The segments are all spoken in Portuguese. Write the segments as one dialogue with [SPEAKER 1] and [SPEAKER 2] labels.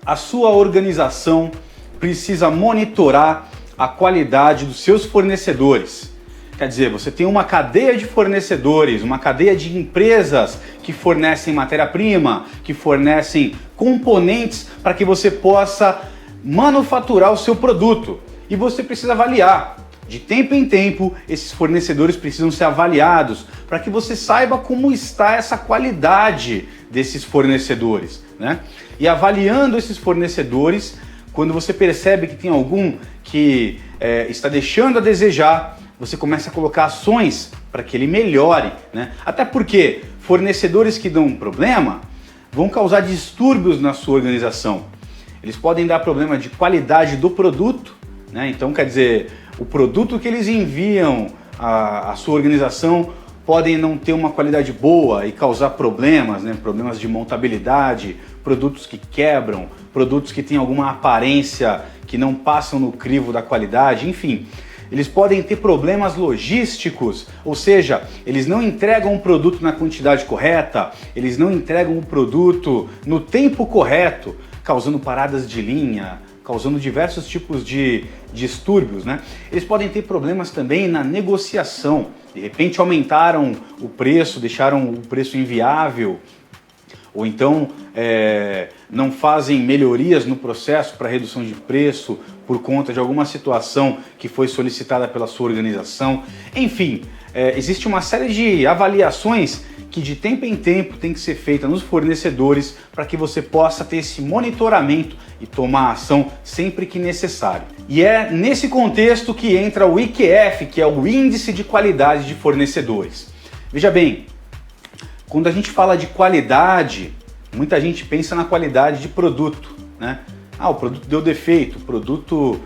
[SPEAKER 1] A sua organização precisa monitorar a qualidade dos seus fornecedores. Quer dizer, você tem uma cadeia de fornecedores, uma cadeia de empresas que fornecem matéria-prima, que fornecem componentes para que você possa manufaturar o seu produto. E você precisa avaliar. De tempo em tempo, esses fornecedores precisam ser avaliados para que você saiba como está essa qualidade desses fornecedores, né? E avaliando esses fornecedores, quando você percebe que tem algum que está deixando a desejar, você começa a colocar ações para que ele melhore, né? Até porque fornecedores que dão um problema vão causar distúrbios na sua organização. Eles podem dar problema de qualidade do produto, né? Então, quer dizer, o produto que eles enviam à sua organização podem não ter uma qualidade boa e causar problemas, né? Problemas de montabilidade, produtos que quebram, produtos que têm alguma aparência que não passam no crivo da qualidade, enfim. Eles podem ter problemas logísticos, ou seja, eles não entregam o produto na quantidade correta, eles não entregam o produto no tempo correto, causando paradas de linha, causando diversos tipos de distúrbios, né? Eles podem ter problemas também na negociação. De repente aumentaram o preço, deixaram o preço inviável, ou então não fazem melhorias no processo para redução de preço por conta de alguma situação que foi solicitada pela sua organização. Enfim, existe uma série de avaliações que de tempo em tempo tem que ser feita nos fornecedores para que você possa ter esse monitoramento e tomar ação sempre que necessário. E é nesse contexto que entra o IQF, que é o Índice de Qualidade de Fornecedores. Veja bem, quando a gente fala de qualidade, muita gente pensa na qualidade de produto, né? O produto deu defeito, o produto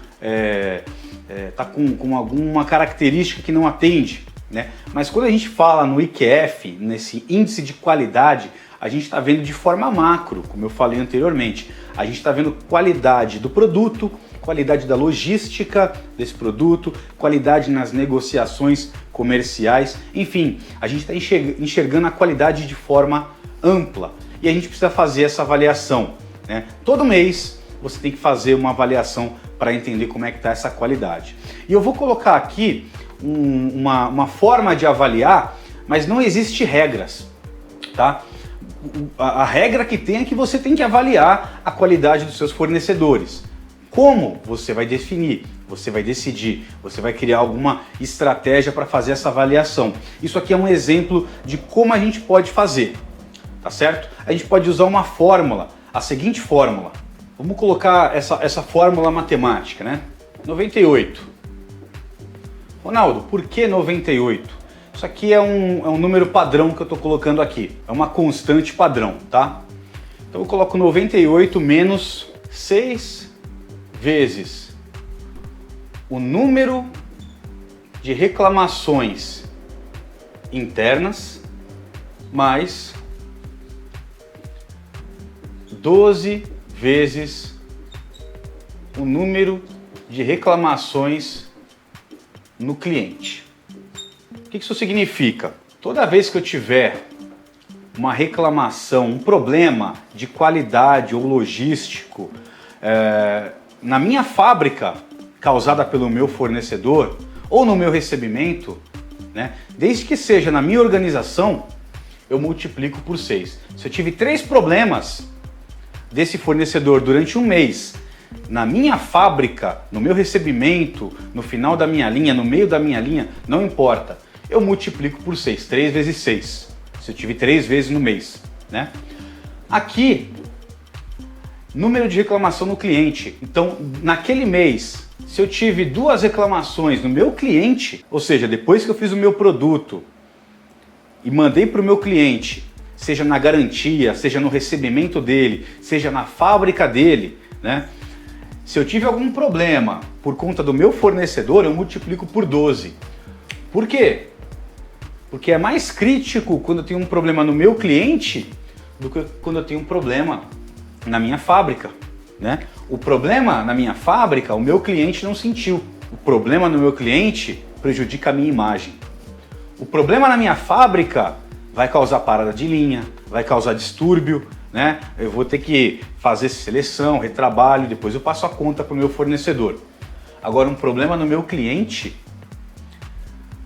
[SPEAKER 1] está com alguma característica que não atende, né? Mas quando a gente fala no IQF, nesse índice de qualidade, a gente está vendo de forma macro, como eu falei anteriormente. A gente está vendo qualidade do produto, qualidade da logística desse produto, qualidade nas negociações comerciais, enfim, a gente está enxergando a qualidade de forma ampla e a gente precisa fazer essa avaliação, né? Todo mês você tem que fazer uma avaliação para entender como é que está essa qualidade. E eu vou colocar aqui uma forma de avaliar, mas não existe regras, tá? A regra que tem é que você tem que avaliar a qualidade dos seus fornecedores. Como você vai definir? Você vai decidir, você vai criar alguma estratégia para fazer essa avaliação. Isso aqui é um exemplo de como a gente pode fazer, tá certo? A gente pode usar uma fórmula, a seguinte fórmula. Vamos colocar essa fórmula matemática, né? 98. Ronaldo, por que 98? Isso aqui é um número padrão que eu estou colocando aqui. É uma constante padrão, tá? Então eu coloco 98 menos 6 vezes o número de reclamações internas mais 12 vezes o número de reclamações no cliente. O que isso significa? Toda vez que eu tiver uma reclamação, um problema de qualidade ou logístico na minha fábrica causada pelo meu fornecedor ou no meu recebimento, né, desde que seja na minha organização, eu multiplico por 6. Se eu tive 3 problemas desse fornecedor durante um mês, na minha fábrica, no meu recebimento, no final da minha linha, no meio da minha linha, não importa, eu multiplico por 6, 3 vezes 6, se eu tive 3 vezes no mês, né? Aqui, número de reclamação no cliente. Então, naquele mês, se eu tive 2 reclamações no meu cliente, ou seja, depois que eu fiz o meu produto e mandei para o meu cliente, seja na garantia, seja no recebimento dele, seja na fábrica dele, né? Se eu tive algum problema por conta do meu fornecedor, eu multiplico por 12. Por quê? Porque é mais crítico quando eu tenho um problema no meu cliente do que quando eu tenho um problema na minha fábrica, né? O problema na minha fábrica, o meu cliente não sentiu. O problema no meu cliente prejudica a minha imagem. O problema na minha fábrica vai causar parada de linha, vai causar distúrbio, né? Eu vou ter que fazer seleção, retrabalho, depois eu passo a conta para o meu fornecedor. Agora, um problema no meu cliente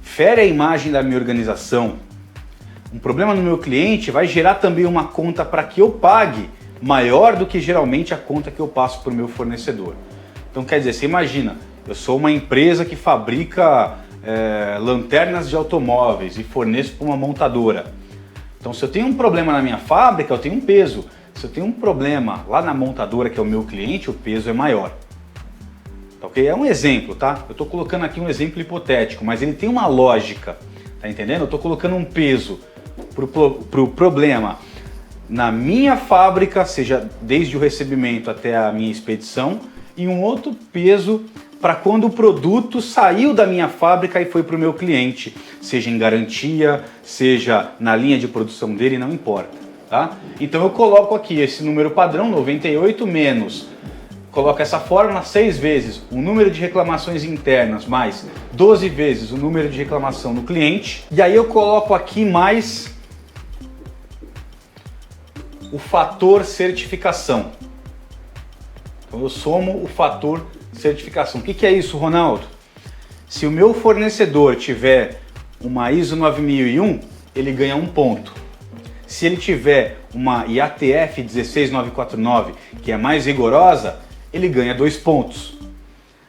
[SPEAKER 1] fere a imagem da minha organização. Um problema no meu cliente vai gerar também uma conta para que eu pague maior do que geralmente a conta que eu passo para o meu fornecedor. Então, quer dizer, você imagina, eu sou uma empresa que fabrica lanternas de automóveis e forneço para uma montadora. Então, se eu tenho um problema na minha fábrica, eu tenho um peso. Se eu tenho um problema lá na montadora, que é o meu cliente, o peso é maior. Tá, ok? É um exemplo, tá? Eu estou colocando aqui um exemplo hipotético, mas ele tem uma lógica, tá entendendo? Eu estou colocando um peso pro problema na minha fábrica, seja desde o recebimento até a minha expedição, e um outro peso para quando o produto saiu da minha fábrica e foi para o meu cliente, seja em garantia, seja na linha de produção dele, não importa, tá? Então eu coloco aqui esse número padrão, 98 menos, coloco essa fórmula 6 vezes o número de reclamações internas mais 12 vezes o número de reclamação no cliente, e aí eu coloco aqui mais o fator certificação. Então eu somo o fator certificação. O que é isso, Ronaldo? Se o meu fornecedor tiver uma ISO 9001, ele ganha 1 ponto. Se ele tiver uma IATF 16949, que é mais rigorosa, ele ganha 2 pontos.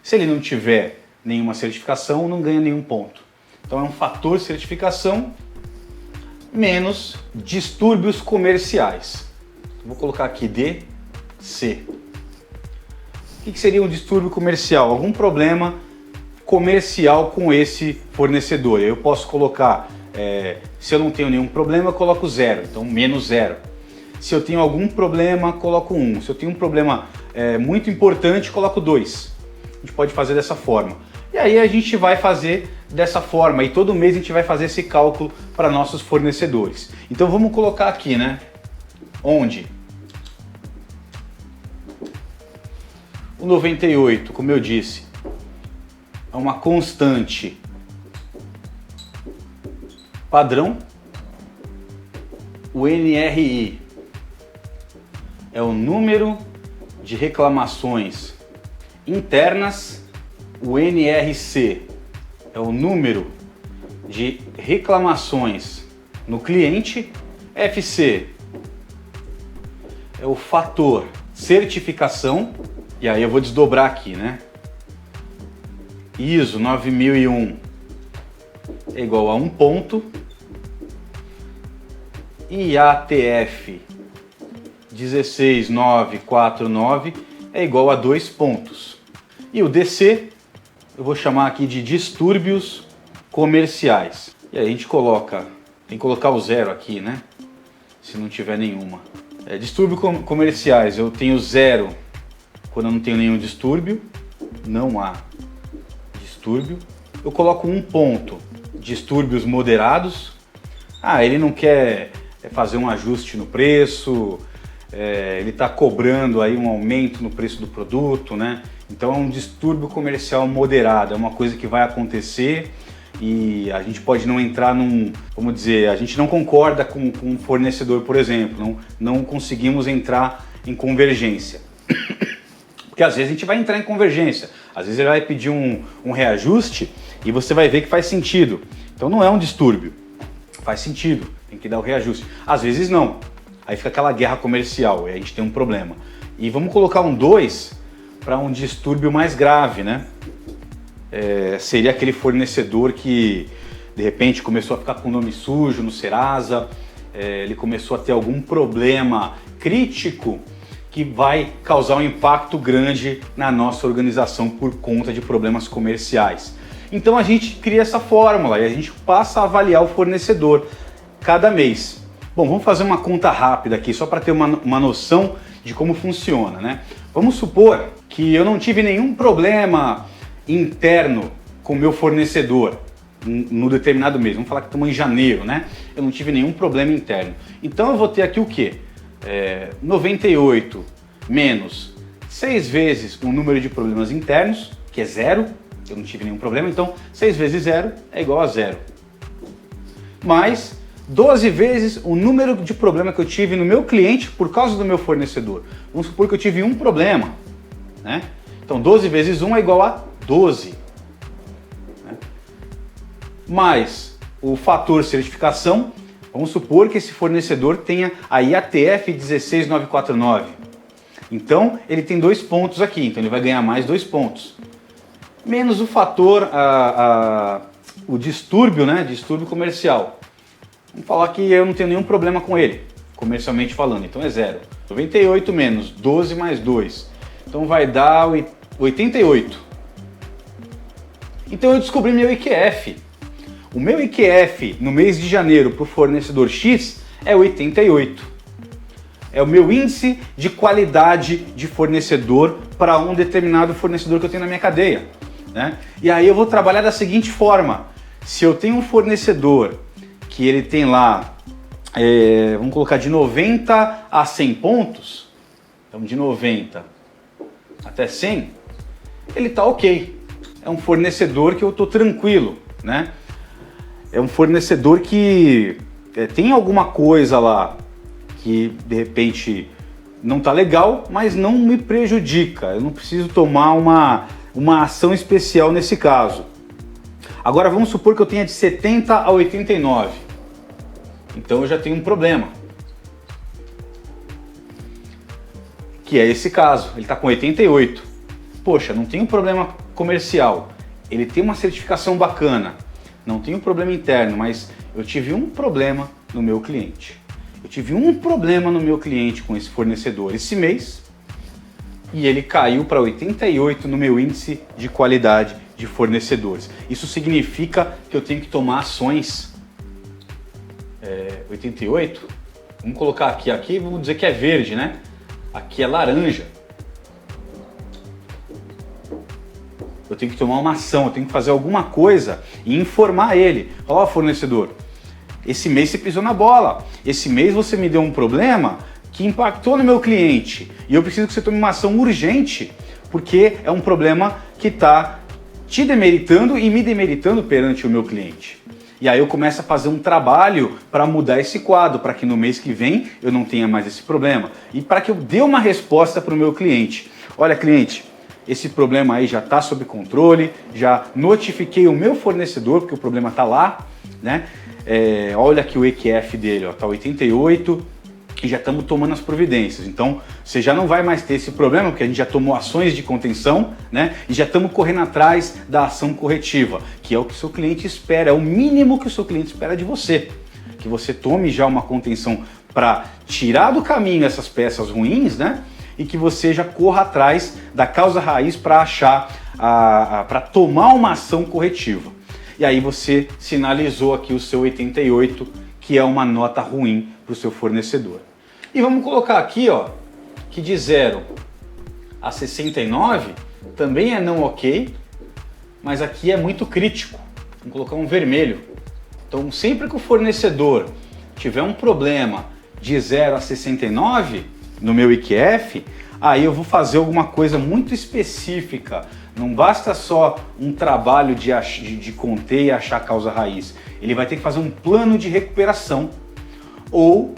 [SPEAKER 1] Se ele não tiver nenhuma certificação, não ganha nenhum ponto. Então é um fator certificação menos distúrbios comerciais. Vou colocar aqui DC. O que seria um distúrbio comercial? Algum problema comercial com esse fornecedor. Eu posso colocar, se eu não tenho nenhum problema, eu coloco 0, então menos 0. Se eu tenho algum problema, coloco 1. Se eu tenho um problema muito importante, coloco 2. A gente pode fazer dessa forma. E aí a gente vai fazer dessa forma, e todo mês a gente vai fazer esse cálculo para nossos fornecedores. Então vamos colocar aqui, né? Onde? O 98, como eu disse, é uma constante padrão. O NRI é o número de reclamações internas. O NRC é o número de reclamações no cliente. FC é o fator certificação. E aí eu vou desdobrar aqui, né? ISO 9001 é igual a 1 ponto. IATF 16949 é igual a 2 pontos. E o DC eu vou chamar aqui de distúrbios comerciais. E aí a gente coloca, tem que colocar o 0 aqui, né? Se não tiver nenhuma. Distúrbios comerciais, eu tenho 0 quando eu não tenho nenhum distúrbio, não há distúrbio. Eu coloco 1 ponto, distúrbios moderados. Ele não quer fazer um ajuste no preço, ele está cobrando aí um aumento no preço do produto, né? Então é um distúrbio comercial moderado, é uma coisa que vai acontecer e a gente pode não entrar vamos dizer, a gente não concorda com um fornecedor, por exemplo, não conseguimos entrar em convergência. Porque às vezes a gente vai entrar em convergência, às vezes ele vai pedir um reajuste e você vai ver que faz sentido. Então não é um distúrbio, faz sentido, tem que dar o reajuste. Às vezes não, aí fica aquela guerra comercial e a gente tem um problema. E vamos colocar um 2 para um distúrbio mais grave, né? Seria aquele fornecedor que de repente começou a ficar com o nome sujo no Serasa, ele começou a ter algum problema crítico que vai causar um impacto grande na nossa organização por conta de problemas comerciais. Então a gente cria essa fórmula e a gente passa a avaliar o fornecedor cada mês. Bom, vamos fazer uma conta rápida aqui, só para ter uma noção de como funciona, né? Vamos supor que eu não tive nenhum problema interno com o meu fornecedor no determinado mês. Vamos falar que estamos em janeiro, né? Eu não tive nenhum problema interno. Então eu vou ter aqui o quê? 98 menos 6 vezes o número de problemas internos, que é 0, eu não tive nenhum problema, então 6 vezes 0 é igual a 0. Mais 12 vezes o número de problema que eu tive no meu cliente por causa do meu fornecedor. Vamos supor que eu tive um problema, né? Então 12 vezes 1 é igual a 12. Né? Mais o fator certificação, vamos supor que esse fornecedor tenha a IATF 16949. Então ele tem 2 pontos aqui, então ele vai ganhar mais 2 pontos. Menos o fator, o distúrbio, né? Distúrbio comercial. Vamos falar que eu não tenho nenhum problema com ele, comercialmente falando, então é 0. 98 menos 12 mais 2, então vai dar 88. Então eu descobri meu IQF. O meu IQF no mês de janeiro para o fornecedor X é 88. É o meu índice de qualidade de fornecedor para um determinado fornecedor que eu tenho na minha cadeia. Né? E aí eu vou trabalhar da seguinte forma. Se eu tenho um fornecedor que ele tem lá, vamos colocar de 90 a 100 pontos, então de 90 até 100, ele está ok. É um fornecedor que eu estou tranquilo, né? É um fornecedor que tem alguma coisa lá que de repente não está legal, mas não me prejudica. Eu não preciso tomar uma ação especial nesse caso. Agora vamos supor que eu tenha de 70 a 89. Então eu já tenho um problema. Que é esse caso, ele está com 88. Poxa, não tem um problema comercial. Ele tem uma certificação bacana. Não tem um problema interno, mas eu tive um problema no meu cliente. Eu tive um problema no meu cliente com esse fornecedor esse mês e ele caiu para 88 no meu índice de qualidade de fornecedores. Isso significa que eu tenho que tomar ações. 88? Vamos colocar aqui, vamos dizer que é verde, né? Aqui é laranja. Eu tenho que tomar uma ação, eu tenho que fazer alguma coisa e informar ele. Ó, fornecedor, esse mês você pisou na bola. Esse mês você me deu um problema que impactou no meu cliente. E eu preciso que você tome uma ação urgente, porque é um problema que está te demeritando e me demeritando perante o meu cliente. E aí eu começo a fazer um trabalho para mudar esse quadro, para que no mês que vem eu não tenha mais esse problema. E para que eu dê uma resposta para o meu cliente. Olha, cliente, esse problema aí já está sob controle, já notifiquei o meu fornecedor, porque o problema está lá, né? Olha aqui o EQF dele, está 88 e já estamos tomando as providências. Então você já não vai mais ter esse problema, porque a gente já tomou ações de contenção, né? E já estamos correndo atrás da ação corretiva, que é o que o seu cliente espera, é o mínimo que o seu cliente espera de você. Que você tome já uma contenção para tirar do caminho essas peças ruins, né? E que você já corra atrás da causa raiz para achar, para tomar uma ação corretiva. E aí você sinalizou aqui o seu 88, que é uma nota ruim para o seu fornecedor. E vamos colocar aqui, ó, que de 0 a 69 também é não ok, mas aqui é muito crítico. Vamos colocar um vermelho. Então sempre que o fornecedor tiver um problema de 0 a 69 no meu IQF, aí eu vou fazer alguma coisa muito específica. Não basta só um trabalho de conter e achar a causa raiz. Ele vai ter que fazer um plano de recuperação ou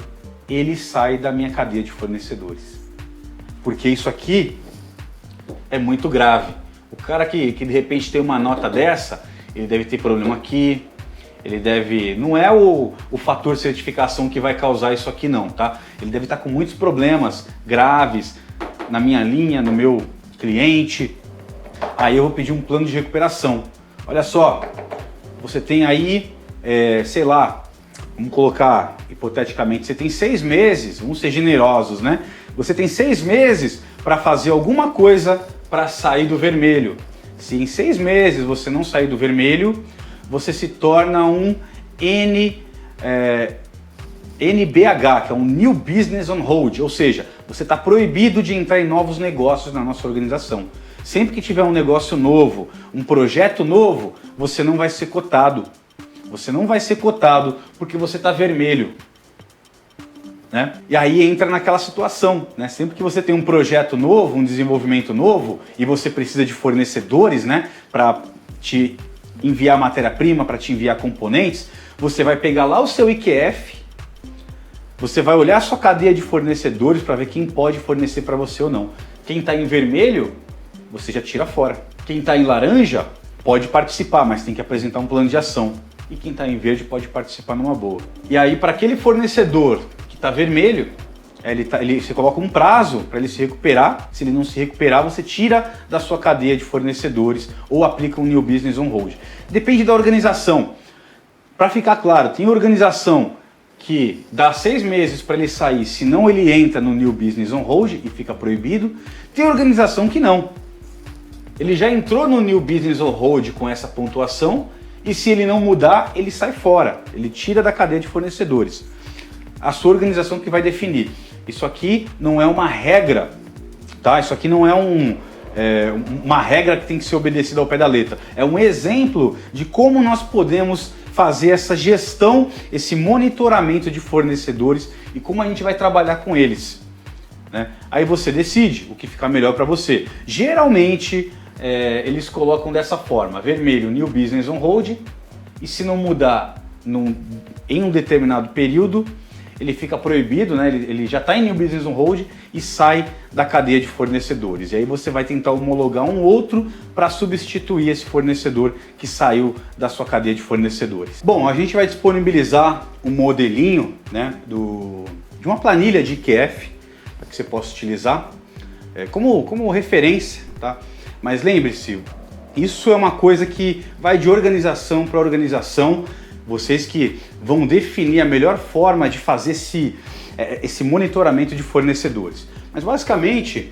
[SPEAKER 1] ele sai da minha cadeia de fornecedores. Porque isso aqui é muito grave. O cara que de repente tem uma nota dessa, ele deve ter problema aqui, ele deve... Não é o fator certificação que vai causar isso aqui não, tá? Ele deve estar com muitos problemas graves na minha linha, no meu cliente. Aí eu vou pedir um plano de recuperação. Olha só, você tem aí, sei lá, vamos colocar hipoteticamente, você tem 6 meses, vamos ser generosos, né? Você tem 6 meses para fazer alguma coisa para sair do vermelho. Se em 6 meses você não sair do vermelho, você se torna um NBH, que é um New Business on Hold, ou seja, você está proibido de entrar em novos negócios na nossa organização. Sempre que tiver um negócio novo, um projeto novo, você não vai ser cotado. Você não vai ser cotado porque você está vermelho. Né? E aí entra naquela situação, né? Sempre que você tem um projeto novo, um desenvolvimento novo, e você precisa de fornecedores, né, para te enviar matéria-prima, para te enviar componentes, você vai pegar lá o seu IQF, você vai olhar a sua cadeia de fornecedores para ver quem pode fornecer para você ou não. Quem está em vermelho, você já tira fora. Quem está em laranja pode participar, mas tem que apresentar um plano de ação. E quem está em verde pode participar numa boa. E aí, para aquele fornecedor que está vermelho, você coloca um prazo para ele se recuperar. Se ele não se recuperar, você tira da sua cadeia de fornecedores ou aplica um New Business on Hold. Depende da organização. Para ficar claro, tem organização que dá 6 meses para ele sair, senão ele entra no New Business on Hold e fica proibido. Tem organização que não. Ele já entrou no New Business on Hold com essa pontuação e se ele não mudar, ele sai fora. Ele tira da cadeia de fornecedores. A sua organização que vai definir. Isso aqui não é uma regra, tá? Isso aqui não é uma regra que tem que ser obedecida ao pé da letra. É um exemplo de como nós podemos fazer essa gestão, esse monitoramento de fornecedores e como a gente vai trabalhar com eles, né? Aí você decide o que ficar melhor para você. Geralmente eles colocam dessa forma: vermelho, New Business on Hold, e se não mudar em um determinado período, ele fica proibido, né? Ele já está em New Business on Hold e sai da cadeia de fornecedores. E aí você vai tentar homologar um outro para substituir esse fornecedor que saiu da sua cadeia de fornecedores. Bom, a gente vai disponibilizar um modelinho, né, de uma planilha de IQF para que você possa utilizar como referência, tá? Mas lembre-se, isso é uma coisa que vai de organização para organização. Vocês que vão definir a melhor forma de fazer esse monitoramento de fornecedores. Mas basicamente,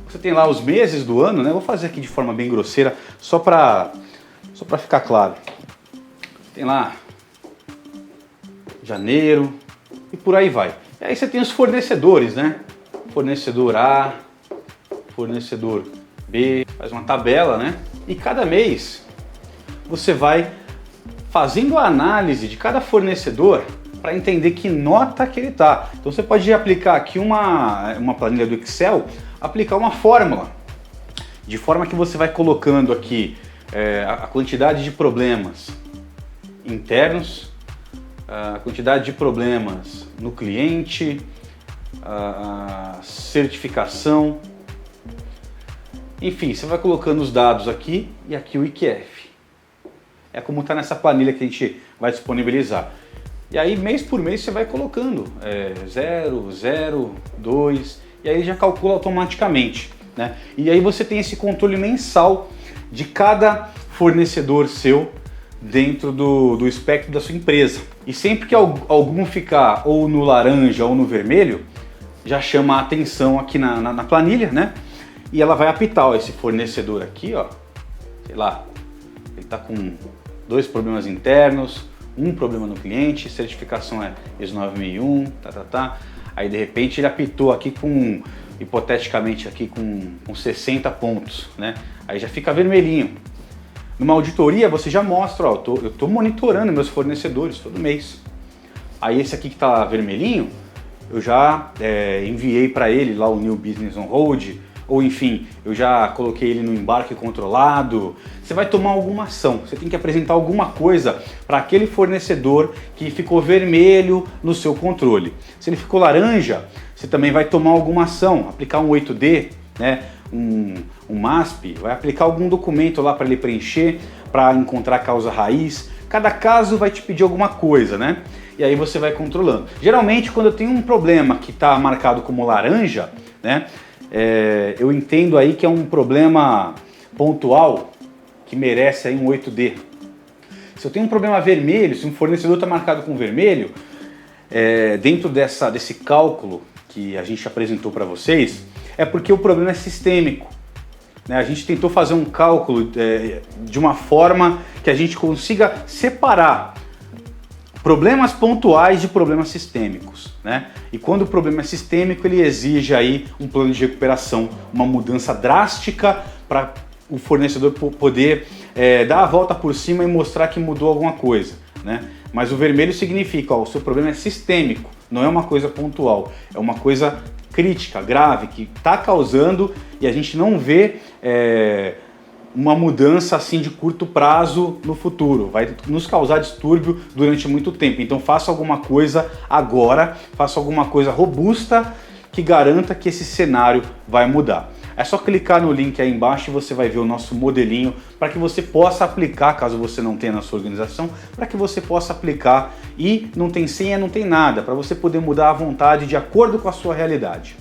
[SPEAKER 1] você tem lá os meses do ano, né? Vou fazer aqui de forma bem grosseira, só para ficar claro. Tem lá janeiro e por aí vai. E aí você tem os fornecedores, né? Fornecedor A, fornecedor B, faz uma tabela, né? E cada mês você vai fazendo a análise de cada fornecedor para entender que nota que ele está. Então você pode aplicar aqui uma planilha do Excel, aplicar uma fórmula, de forma que você vai colocando aqui a quantidade de problemas internos, a quantidade de problemas no cliente, a certificação, enfim, você vai colocando os dados aqui e aqui o IQF. É como está nessa planilha que a gente vai disponibilizar. E aí, mês por mês, você vai colocando 0, 0, 2, e aí já calcula automaticamente, né? E aí você tem esse controle mensal de cada fornecedor seu dentro do espectro da sua empresa. E sempre que algum ficar ou no laranja ou no vermelho, já chama a atenção aqui na planilha, né? E ela vai apitar, ó, esse fornecedor aqui, ó, sei lá, ele está com 2 problemas internos, um problema no cliente, certificação é ISO 9001, Aí de repente ele apitou aqui hipoteticamente aqui com 60 pontos, né? Aí já fica vermelhinho. Numa auditoria você já mostra, ó, eu tô monitorando meus fornecedores todo mês. Aí esse aqui que tá vermelhinho, eu já enviei para ele lá o New Business on Hold, ou enfim, eu já coloquei ele no embarque controlado. Você vai tomar alguma ação, você tem que apresentar alguma coisa para aquele fornecedor que ficou vermelho no seu controle. Se ele ficou laranja, você também vai tomar alguma ação, aplicar um 8D, né, um MASP, vai aplicar algum documento lá para ele preencher, para encontrar a causa raiz. Cada caso vai te pedir alguma coisa, né? E aí você vai controlando. Geralmente, quando eu tenho um problema que está marcado como laranja, né, eu entendo aí que é um problema pontual que merece aí um 8D. Se eu tenho um problema vermelho, se um fornecedor está marcado com vermelho, dentro desse cálculo que a gente apresentou para vocês, é porque o problema é sistêmico, né? A gente tentou fazer um cálculo de uma forma que a gente consiga separar problemas pontuais de problemas sistêmicos, né? E quando o problema é sistêmico, ele exige aí um plano de recuperação, uma mudança drástica para o fornecedor poder dar a volta por cima e mostrar que mudou alguma coisa, né? Mas o vermelho significa, ó, o seu problema é sistêmico, não é uma coisa pontual, é uma coisa crítica, grave, que está causando e a gente não vê uma mudança assim de curto prazo no futuro, vai nos causar distúrbio durante muito tempo. Então faça alguma coisa agora, faça alguma coisa robusta que garanta que esse cenário vai mudar. É só clicar no link aí embaixo e você vai ver o nosso modelinho para que você possa aplicar, caso você não tenha na sua organização, para que você possa aplicar e não tem senha, não tem nada, para você poder mudar à vontade de acordo com a sua realidade.